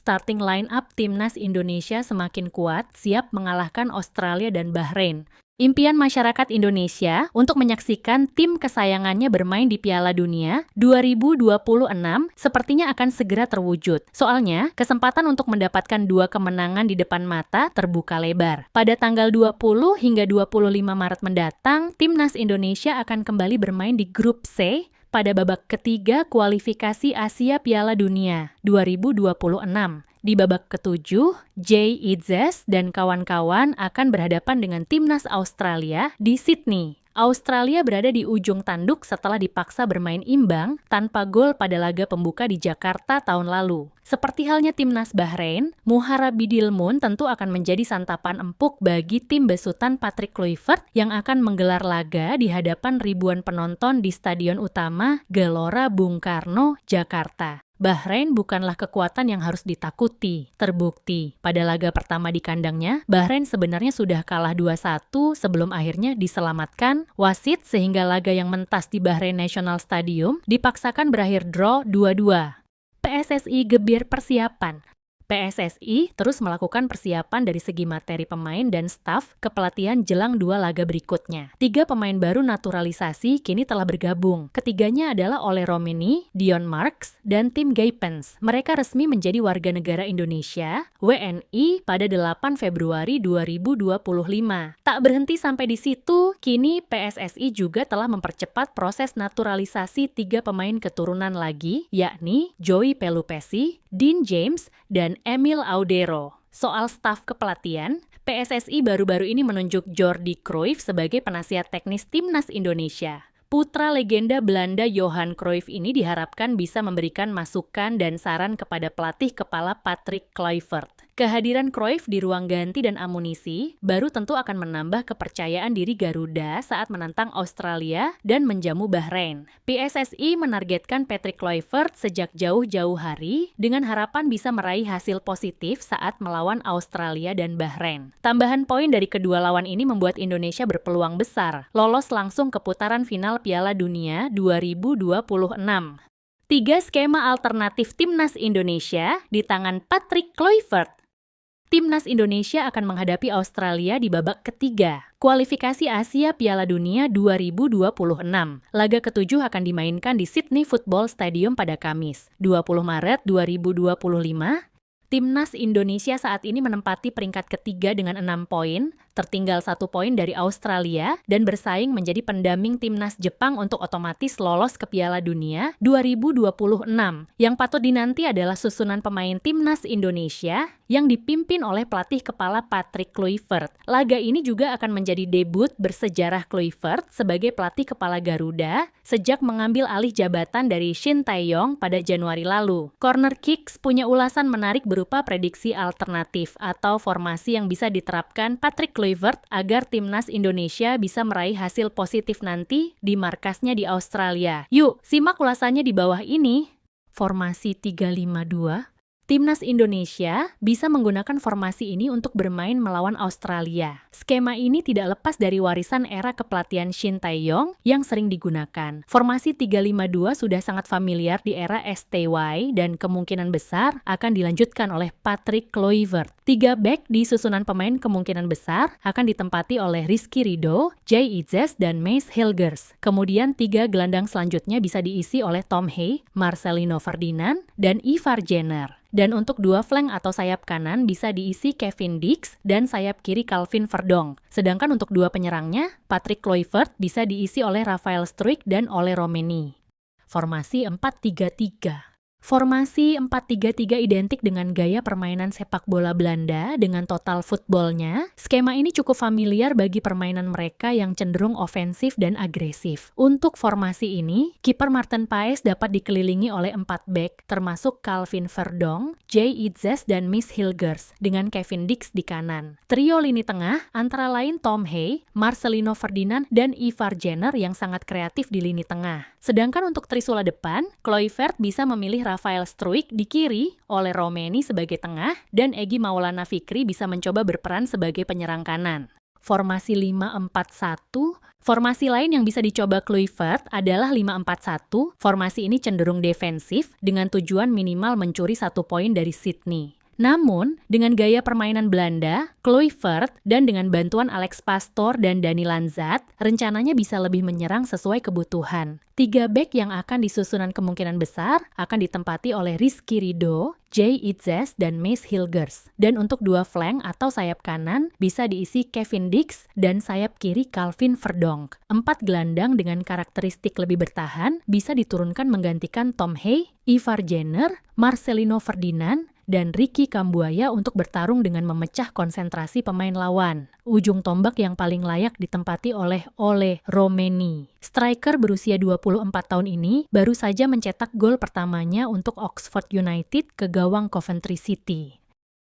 starting line-up timnas Indonesia semakin kuat, siap mengalahkan Australia dan Bahrain. Impian masyarakat Indonesia untuk menyaksikan tim kesayangannya bermain di Piala Dunia 2026 sepertinya akan segera terwujud. Soalnya, kesempatan untuk mendapatkan 2 kemenangan di depan mata terbuka lebar. Pada tanggal 20 hingga 25 Maret mendatang, timnas Indonesia akan kembali bermain di grup C pada babak ketiga kualifikasi Asia Piala Dunia 2026. Di babak ketujuh, Jay Itzes dan kawan-kawan akan berhadapan dengan timnas Australia di Sydney. Australia berada di ujung tanduk setelah dipaksa bermain imbang tanpa gol pada laga pembuka di Jakarta tahun lalu. Seperti halnya timnas Bahrain, Muhara Bidilmun tentu akan menjadi santapan empuk bagi tim besutan Patrick Kluivert yang akan menggelar laga di hadapan ribuan penonton di Stadion Utama Gelora Bung Karno, Jakarta. Bahrain bukanlah kekuatan yang harus ditakuti. Terbukti, pada laga pertama di kandangnya, Bahrain sebenarnya sudah kalah 2-1 sebelum akhirnya diselamatkan wasit sehingga laga yang mentas di Bahrain National Stadium dipaksakan berakhir draw 2-2. PSSI gebir persiapan. PSSI terus melakukan persiapan dari segi materi pemain dan staf kepelatihan jelang 2 laga berikutnya. 3 pemain baru naturalisasi kini telah bergabung. Ketiganya adalah Ole Romeni, Dion Marks, dan Tim Gaypens. Mereka resmi menjadi warga negara Indonesia, WNI, pada 8 Februari 2025. Tak berhenti sampai di situ, kini PSSI juga telah mempercepat proses naturalisasi 3 pemain keturunan lagi, yakni Joey Pelupesi, Dean James, dan Emil Audero. Soal staf kepelatihan, PSSI baru-baru ini menunjuk Jordi Cruyff sebagai penasihat teknis timnas Indonesia. Putra legenda Belanda Johan Cruyff ini diharapkan bisa memberikan masukan dan saran kepada pelatih kepala Patrick Kluivert. Kehadiran Cruyff di ruang ganti dan amunisi baru tentu akan menambah kepercayaan diri Garuda saat menantang Australia dan menjamu Bahrain. PSSI menargetkan Patrick Kluivert sejak jauh-jauh hari dengan harapan bisa meraih hasil positif saat melawan Australia dan Bahrain. Tambahan poin dari kedua lawan ini membuat Indonesia berpeluang besar lolos langsung ke putaran final Piala Dunia 2026. 3 skema alternatif timnas Indonesia di tangan Patrick Kluivert. Timnas Indonesia akan menghadapi Australia di babak ketiga kualifikasi Asia Piala Dunia 2026. Laga ketujuh akan dimainkan di Sydney Football Stadium pada Kamis, 20 Maret 2025. Timnas Indonesia saat ini menempati peringkat ketiga dengan 6 poin, tertinggal 1 poin dari Australia, dan bersaing menjadi pendamping timnas Jepang untuk otomatis lolos ke Piala Dunia 2026. Yang patut dinanti adalah susunan pemain timnas Indonesia yang dipimpin oleh pelatih kepala Patrick Kluivert. Laga ini juga akan menjadi debut bersejarah Kluivert sebagai pelatih kepala Garuda sejak mengambil alih jabatan dari Shin Tae-yong pada Januari lalu. Corner Kicks punya ulasan menarik berupa prediksi alternatif atau formasi yang bisa diterapkan Patrick Kluivert agar timnas Indonesia bisa meraih hasil positif nanti di markasnya di Australia. Yuk, simak ulasannya di bawah ini. Formasi 3-5-2. Timnas Indonesia bisa menggunakan formasi ini untuk bermain melawan Australia. Skema ini tidak lepas dari warisan era kepelatihan Shin Tae-yong yang sering digunakan. Formasi 3-5-2 sudah sangat familiar di era STY dan kemungkinan besar akan dilanjutkan oleh Patrick Kluivert. 3 back di susunan pemain kemungkinan besar akan ditempati oleh Rizky Ridho, Jay Itzes, dan Mace Hilgers. Kemudian 3 gelandang selanjutnya bisa diisi oleh Tom Hay, Marcelino Ferdinand, dan Ivar Jenner. Dan untuk 2 flank atau sayap kanan bisa diisi Kevin Dix dan sayap kiri Calvin Verdong. Sedangkan untuk 2 penyerangnya, Patrick Kluivert bisa diisi oleh Rafael Struijk dan Ole Romeni. Formasi 4-3-3. Formasi 4-3-3 identik dengan gaya permainan sepak bola Belanda dengan total footballnya. Skema ini cukup familiar bagi permainan mereka yang cenderung ofensif dan agresif. Untuk formasi ini, kiper Maarten Paes dapat dikelilingi oleh 4 back, termasuk Calvin Verdong, Jay Itzes, dan Mace Hilgers, dengan Kevin Dix di kanan. Trio lini tengah antara lain Tom Hay, Marcelino Ferdinand, dan Ivar Jenner yang sangat kreatif di lini tengah. Sedangkan untuk trisula depan, Kluivert bisa memilih Rafael Struijk di kiri, Ole Romeni sebagai tengah, dan Egy Maulana Fikri bisa mencoba berperan sebagai penyerang kanan. formasi 5-4-1. Formasi lain yang bisa dicoba Kluivert adalah 5-4-1. Formasi ini cenderung defensif dengan tujuan minimal mencuri 1 poin dari Sydney. Namun, dengan gaya permainan Belanda, Kluivert, dan dengan bantuan Alex Pastoor dan Dani Lanzat, rencananya bisa lebih menyerang sesuai kebutuhan. 3 bek yang akan disusunan kemungkinan besar akan ditempati oleh Rizky Ridho, Jay Itzes, dan Mace Hilgers. Dan untuk 2 flank atau sayap kanan bisa diisi Kevin Dix dan sayap kiri Calvin Verdonk. 4 gelandang dengan karakteristik lebih bertahan bisa diturunkan menggantikan Tom Hay, Ivar Jenner, Marcelino Ferdinand, dan Ricky Kambuaya untuk bertarung dengan memecah konsentrasi pemain lawan. Ujung tombak yang paling layak ditempati oleh Ole Romeni. Striker berusia 24 tahun ini baru saja mencetak gol pertamanya untuk Oxford United ke gawang Coventry City.